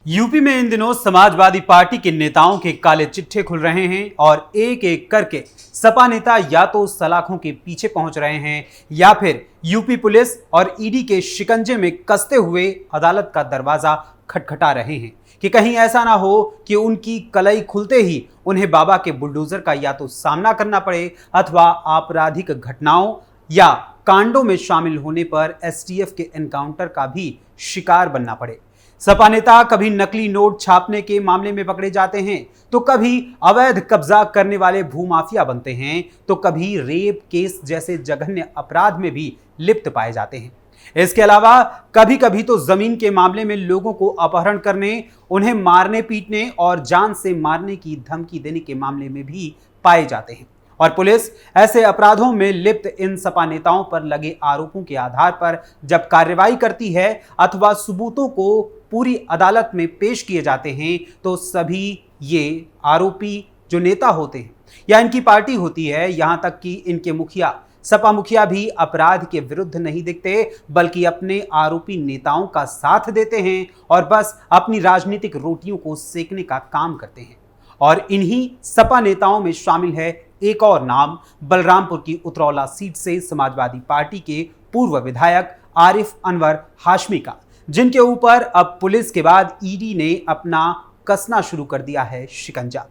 UP में इन दिनों Samajwadi party के नेताओं के काले चिट्ठे खुल रहे हैं और एक एक करके सपा नेता या तो सलाखों के पीछे पहुंच रहे हैं या फिर यूपी पुलिस और ईडी के शिकंजे में कसते हुए अदालत का दरवाजा खटखटा रहे हैं कि कहीं ऐसा ना हो कि उनकी कलई खुलते ही उन्हें बाबा के बुलडोजर का या तो सामना करना पड़े अथवा आपराधिक घटनाओं या कांडों में शामिल होने पर एसटीएफ के एनकाउंटर का भी शिकार बनना पड़े। सपा नेता कभी नकली नोट छापने के मामले में पकड़े जाते हैं तो कभी अवैध कब्जा करने वाले भूमाफिया बनते हैं तो कभी रेप केस जैसे जघन्य अपराध में भी लिप्त पाए जाते हैं। इसके अलावा कभी कभी तो जमीन के मामले में लोगों को अपहरण करने, उन्हें मारने पीटने और जान से मारने की धमकी देने के मामले में भी पाए जाते हैं। और पुलिस ऐसे अपराधों में लिप्त इन सपा नेताओं पर लगे आरोपों के आधार पर जब कार्रवाई करती है अथवा सबूतों को पूरी अदालत में पेश किए जाते हैं तो सभी ये आरोपी जो नेता होते हैं या इनकी पार्टी होती है, यहां तक कि इनके मुखिया सपा मुखिया भी अपराध के विरुद्ध नहीं दिखते बल्कि अपने आरोपी नेताओं का साथ देते हैं और बस अपनी राजनीतिक रोटियों को सेकने का काम करते हैं। और इन्हीं सपा नेताओं में शामिल है एक और नाम, बलरामपुर की उतरौला सीट से समाजवादी पार्टी के पूर्व विधायक आरिफ अनवर हाशमी का, जिनके ऊपर अब पुलिस के बाद ईडी ने अपना कसना शुरू कर दिया है शिकंजा।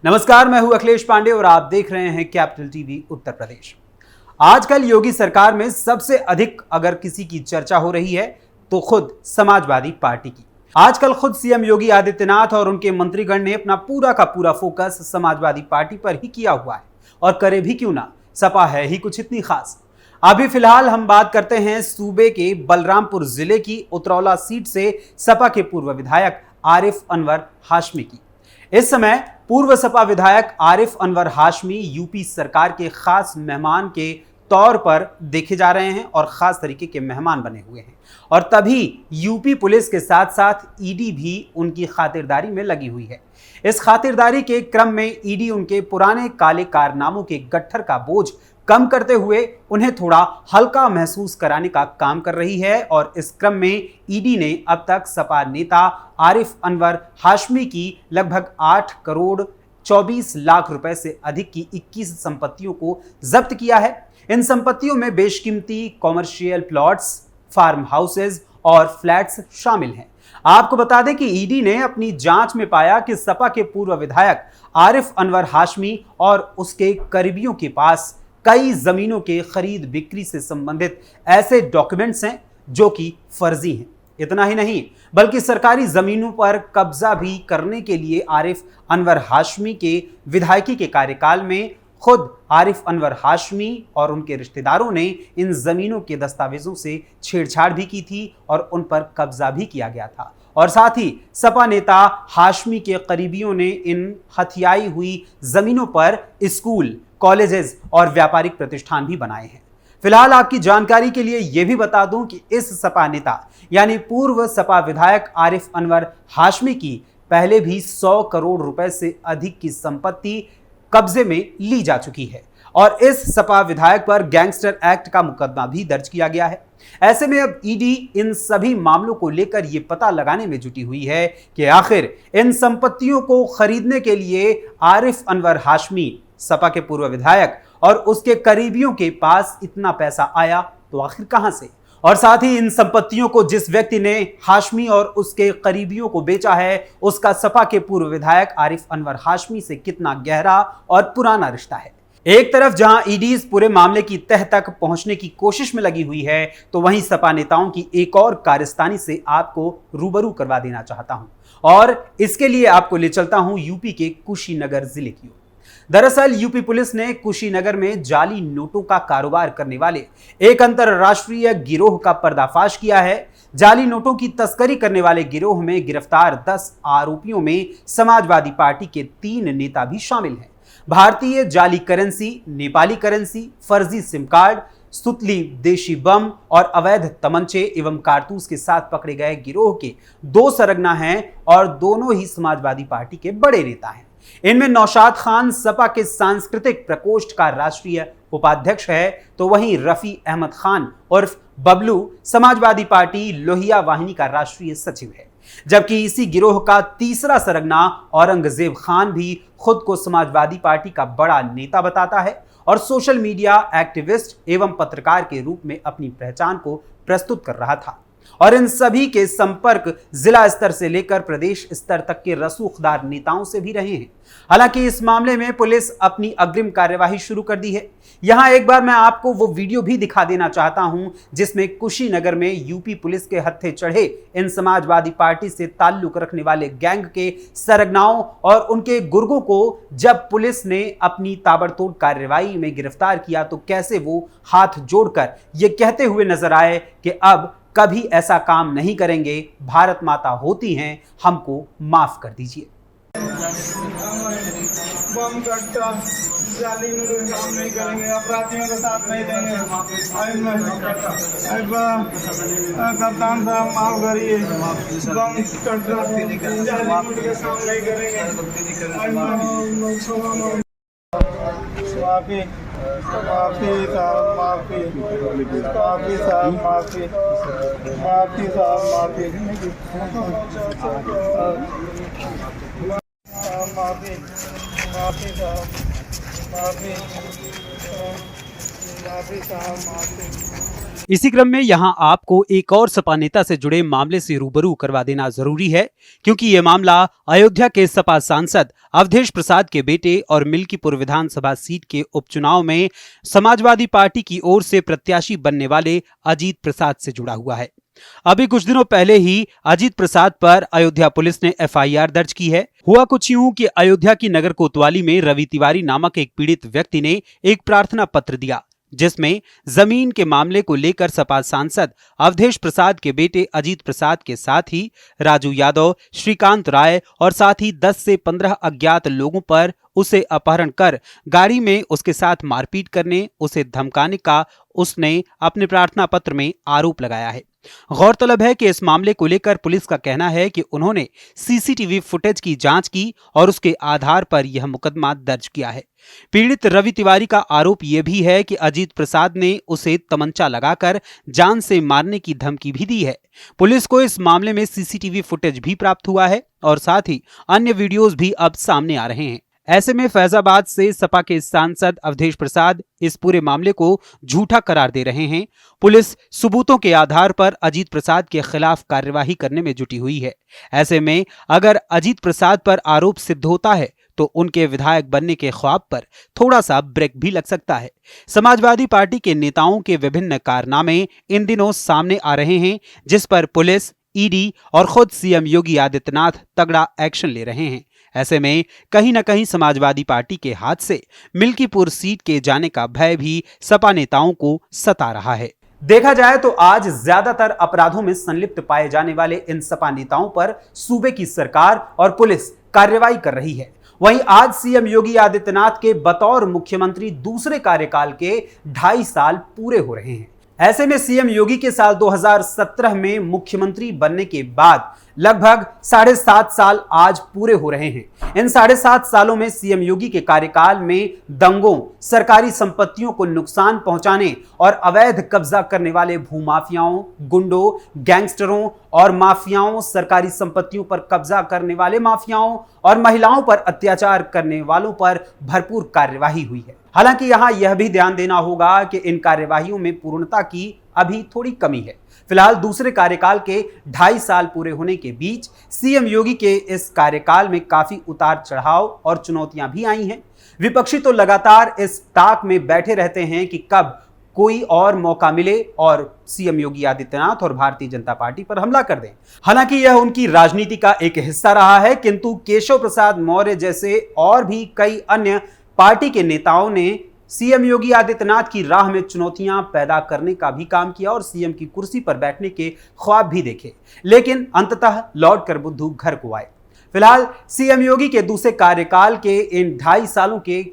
नमस्कार, मैं हूं अखिलेश पांडे और आप देख रहे हैं कैपिटल टीवी उत्तर प्रदेश। आजकल योगी सरकार में सबसे अधिक अगर किसी की चर्चा हो रही है तो खुद समाजवादी पार्टी की। आजकल खुद सीएम योगी आदित्यनाथ और उनके मंत्रीगण ने अपना पूरा का पूरा फोकस समाजवादी पार्टी पर ही किया हुआ है और करे भी क्यों ना, सपा है ही कुछ इतनी खास। अभी फिलहाल हम बात करते हैं सूबे के बलरामपुर जिले की उतरौला सीट से सपा के पूर्व विधायक आरिफ अनवर हाशमी की। इस समय पूर्व सपा विधायक आरिफ अनवर हाशमी यूपी सरकार के खास मेहमान के तौर पर देखे जा रहे हैं और खास तरीके के मेहमान बने हुए हैं और तभी यूपी पुलिस के साथ साथ ईडी भी उनकी खातिरदारी में लगी हुई है। इस खातिरदारी के क्रम में ईडी उनके पुराने काले कारनामों के गट्ठर का बोझ कम करते हुए उन्हें थोड़ा हल्का महसूस कराने का काम कर रही है और इस क्रम में ईडी ने अब तक सपा नेता आरिफ अनवर हाशमी की लगभग 8 करोड़ 24 लाख रुपए से अधिक की 21 संपत्तियों को जब्त किया है। इन संपत्तियों में बेशकीमती कॉमर्शियल प्लॉट्स, फार्म हाउसेज और फ्लैट्स शामिल हैं। आपको बता दें कि ईडी ने अपनी जांच में पाया कि सपा के पूर्व विधायक आरिफ अनवर हाशमी और उसके करीबियों के पास कई जमीनों के खरीद बिक्री से संबंधित ऐसे डॉक्यूमेंट्स हैं जो कि फर्जी हैं। इतना ही नहीं बल्कि सरकारी जमीनों पर कब्जा भी करने के लिए आरिफ अनवर हाशमी के विधायकी के कार्यकाल में खुद आरिफ अनवर हाशमी और उनके रिश्तेदारों ने इन जमीनों के दस्तावेजों से छेड़छाड़ भी की थी और उन पर कब्जा भी किया गया था। और साथ ही सपा नेता हाशमी के करीबियों ने इन हथियाई हुई जमीनों पर स्कूल, कॉलेजेस और व्यापारिक प्रतिष्ठान भी बनाए हैं। फिलहाल आपकी जानकारी के लिए यह भी बता दूं कि इस सपा नेता यानी पूर्व सपा विधायक आरिफ अनवर हाशमी की पहले भी 100 करोड़ रुपए से अधिक की संपत्ति कब्जे में ली जा चुकी है और इस सपा विधायक पर गैंगस्टर एक्ट का मुकदमा भी दर्ज किया गया है। ऐसे में अब ईडी इन सभी मामलों को लेकर यह पता लगाने में जुटी हुई है कि आखिर इन संपत्तियों को खरीदने के लिए आरिफ अनवर हाशमी, सपा के पूर्व विधायक और उसके करीबियों के पास इतना पैसा आया तो आखिर कहां से, और साथ ही इन संपत्तियों को जिस व्यक्ति ने हाशमी और उसके करीबियों को बेचा है उसका सपा के पूर्व विधायक आरिफ अनवर हाशमी से कितना गहरा और पुराना रिश्ता है। एक तरफ जहां ईडी इस पूरे मामले की तह तक पहुंचने की कोशिश में लगी हुई है तो वहीं सपा नेताओं की एक और कारस्तानी से आपको रूबरू करवा देना चाहता हूं और इसके लिए आपको ले चलता हूं यूपी के कुशीनगर जिले की ओर। दरअसल यूपी पुलिस ने कुशीनगर में जाली नोटों का कारोबार करने वाले एक अंतरराष्ट्रीय गिरोह का पर्दाफाश किया है। जाली नोटों की तस्करी करने वाले गिरोह में गिरफ्तार 10 आरोपियों में समाजवादी पार्टी के 3 नेता भी शामिल हैं। भारतीय जाली करेंसी, नेपाली करेंसी, फर्जी सिम कार्ड, सुतली देशी बम और अवैध तमंचे एवं कारतूस के साथ पकड़े गए गिरोह के 2 सरगना हैं और दोनों ही समाजवादी पार्टी के बड़े नेता हैं। इनमें नौशाद खान सपा के सांस्कृतिक प्रकोष्ठ का राष्ट्रीय उपाध्यक्ष है तो वहीं रफी अहमद खान उर्फ बबलू समाजवादी पार्टी लोहिया वाहिनी का राष्ट्रीय सचिव है। जबकि इसी गिरोह का तीसरा सरगना औरंगजेब खान भी खुद को समाजवादी पार्टी का बड़ा नेता बताता है और सोशल मीडिया एक्टिविस्ट एवं पत्रकार के रूप में अपनी पहचान को प्रस्तुत कर रहा था। और इन सभी के संपर्क जिला स्तर से लेकर प्रदेश स्तर तक के रसूखदार नेताओं से भी रहे हैं। हालांकि इस मामले में पुलिस अपनी अग्रिम कार्यवाही शुरू कर दी है। यहां एक बार मैं आपको वो वीडियो भी दिखा देना चाहता हूं जिसमें कुशीनगर में यूपी पुलिस के हत्थे चढ़े इन समाजवादी पार्टी से ताल्लुक रखने वाले गैंग के सरगनाओं और उनके गुर्गों को जब पुलिस ने अपनी ताबड़तोड़ कार्रवाई में गिरफ्तार किया तो कैसे वो हाथ जोड़कर ये कहते हुए नजर आए कि अब कभी ऐसा काम नहीं करेंगे, भारत माता होती हैं, हमको माफ कर दीजिए। बम कट्टा जालिम काम नहीं करेंगे, अपराधियों का साथ नहीं देंगे। कप्तान साहब माफ करिए, बम कट्टा जालिम के काम नहीं करेंगे। माफी माफी साहब माफी माफी साहब माफी माफी साहब माफी माफी माफी साहब माफी माफी साहब माफी। इसी क्रम में यहां आपको एक और सपा नेता से जुड़े मामले से रूबरू करवा देना जरूरी है, क्योंकि यह मामला अयोध्या के सपा सांसद अवधेश प्रसाद के बेटे और मिल्कीपुर विधानसभा सीट के उपचुनाव में समाजवादी पार्टी की ओर से प्रत्याशी बनने वाले अजीत प्रसाद से जुड़ा हुआ है। अभी कुछ दिनों पहले ही अजीत प्रसाद पर अयोध्या पुलिस ने एफआईआर दर्ज की है। हुआ कुछ यूं कि अयोध्या की नगर कोतवाली में रवि तिवारी नामक एक पीड़ित व्यक्ति ने एक प्रार्थना पत्र दिया, जिसमें जमीन के मामले को लेकर सपा सांसद अवधेश प्रसाद के बेटे अजीत प्रसाद के साथ ही राजू यादव, श्रीकांत राय और साथ ही 10 से 15 अज्ञात लोगों पर उसे अपहरण कर गाड़ी में उसके साथ मारपीट करने, उसे धमकाने का उसने अपने प्रार्थना पत्र में आरोप लगाया है। गौरतलब है कि इस मामले को लेकर पुलिस का कहना है कि उन्होंने सीसीटीवी फुटेज की जांच की और उसके आधार पर यह मुकदमा दर्ज किया है। पीड़ित रवि तिवारी का आरोप यह भी है कि अजीत प्रसाद ने उसे तमंचा लगाकर जान से मारने की धमकी भी दी है। पुलिस को इस मामले में सीसीटीवी फुटेज भी प्राप्त हुआ है और साथ ही अन्य वीडियोज भी अब सामने आ रहे हैं। ऐसे में फैजाबाद से सपा के सांसद अवधेश प्रसाद इस पूरे मामले को झूठा करार दे रहे हैं। पुलिस सबूतों के आधार पर अजीत प्रसाद के खिलाफ कार्यवाही करने में जुटी हुई है। ऐसे में अगर अजीत प्रसाद पर आरोप सिद्ध होता है तो उनके विधायक बनने के ख्वाब पर थोड़ा सा ब्रेक भी लग सकता है। समाजवादी पार्टी के नेताओं के विभिन्न कारनामे इन दिनों सामने आ रहे हैं, जिस पर पुलिस, ईडी और खुद सीएम योगी आदित्यनाथ तगड़ा एक्शन ले रहे हैं। ऐसे में कहीं न कहीं समाजवादी पार्टी के हाथ से मिल्कीपुर सीट के जाने का भय भी सपा नेताओं को सता रहा है। देखा जाए तो आज ज्यादातर अपराधों में संलिप्त पाए जाने वाले इन सपा नेताओं पर सूबे की सरकार और पुलिस कार्रवाई कर रही है। वहीं आज सीएम योगी आदित्यनाथ के बतौर मुख्यमंत्री दूसरे कार्यकाल के 2.5 साल पूरे हो रहे हैं। ऐसे में सीएम योगी के साल 2017 में मुख्यमंत्री बनने के बाद लगभग 7.5 साल आज पूरे हो रहे हैं। इन 7.5 सालों में सीएम योगी के कार्यकाल में दंगों, सरकारी संपत्तियों को नुकसान पहुंचाने और अवैध कब्जा करने वाले भूमाफियाओं, गुंडों, गैंगस्टरों और माफियाओं, सरकारी संपत्तियों पर कब्जा करने वाले माफियाओं और महिलाओं पर अत्याचार करने वालों पर भरपूर कार्यवाही हुई है। हालांकि यहां यह भी ध्यान देना होगा कि इन कार्यवाहियों में पूर्णता की अभी थोड़ी कमी है। फिलहाल दूसरे कार्यकाल के 2.5 साल पूरे होने के बीच सीएम योगी के इस कार्यकाल में काफी उतार चढ़ाव और चुनौतियां भी आई हैं। विपक्षी तो लगातार इस ताक में बैठे रहते हैं कि कब कोई और मौका मिले और सीएम योगी आदित्यनाथ और भारतीय जनता पार्टी पर हमला कर दें। हालांकि यह उनकी राजनीति का एक हिस्सा रहा है, किंतु केशव प्रसाद मौर्य जैसे और भी कई अन्य पार्टी के नेताओं ने सीएम योगी आदित्यनाथ की राह में चुनौतियां पैदा करने का भी काम किया और सीएम की कुर्सी पर बैठने के ख्वाब भी देखे, लेकिन अंततः लौटकर बुद्धू घर को आए। फिलहाल सीएम योगी के दूसरे कार्यकाल के इन 2.5 सालों के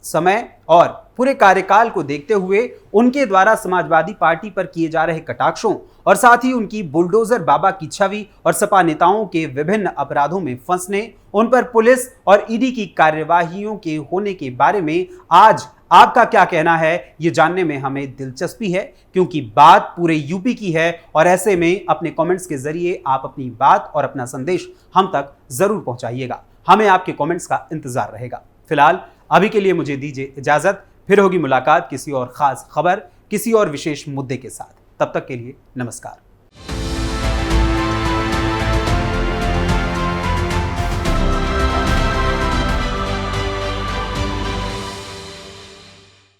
समय और पूरे कार्यकाल को देखते हुए उनके द्वारा समाजवादी पार्टी पर किए जा रहे कटाक्षों और साथ ही उनकी बुलडोजर बाबा की छवि और सपा नेताओं के विभिन्न अपराधों में फंसने, उन पर पुलिस और ईडी की कार्यवाहियों के होने के बारे में आज आपका क्या कहना है ये जानने में हमें दिलचस्पी है, क्योंकि बात पूरे यूपी की है और ऐसे में अपने कमेंट्स के जरिए आप अपनी बात और अपना संदेश हम तक जरूर पहुंचाइएगा। हमें आपके कमेंट्स का इंतजार रहेगा। फिलहाल अभी के लिए मुझे दीजिए इजाजत। फिर होगी मुलाकात किसी और खास खबर, किसी और विशेष मुद्दे के साथ। तब तक के लिए नमस्कार।